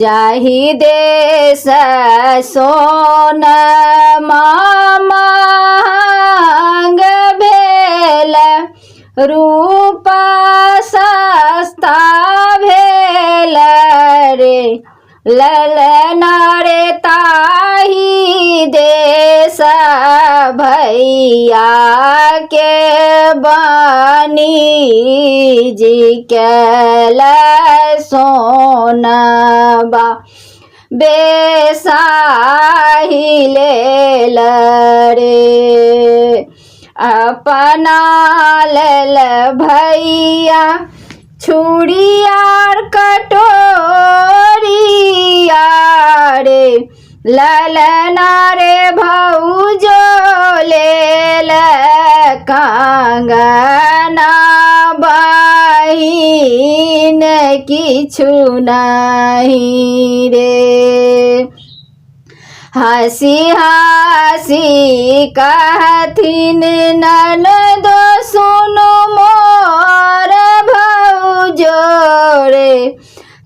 जाहि देश सोन मांग भेल, रूप सस्ता भेल रे। ललना रे ताहि देश भैया के बनी जी कैल सोनबा बेसाही लेल रे। अपना लेल भैया छुड़ियार कटोरिया रे। ललना रे भौजो लेल कंगना, बहिन किछु नहीं रे। हंसी हंसी कहथिन ननदो सुनु मोर भौजो रे।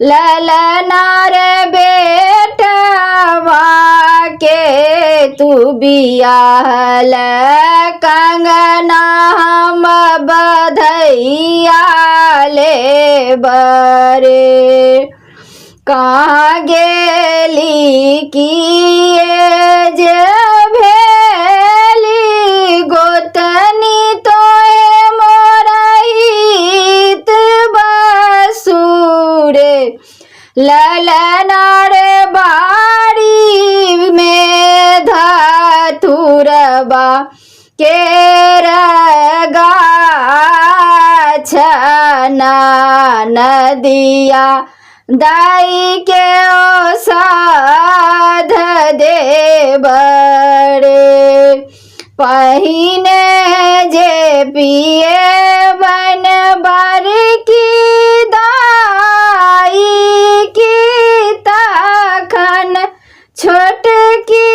ललना रे बेटवा के तू बियाहल, कंगना हम बधैया लेब रे। कहाँ गेली किए जे भेली गोतनी, तोए मोरहित बसुरे। ललना रे बाड़ी में धतुरबा केर गाछ, नदिया दाई के औषध देब रे। पहिने जे पिए बन बर की दाई की, तखन छोट की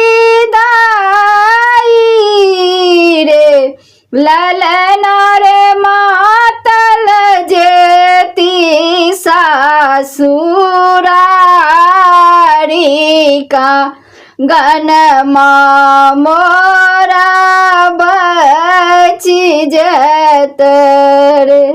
दाई रे। ललना रे मातल जेती सासुरारी का, गनमा मोरा बची जत रे।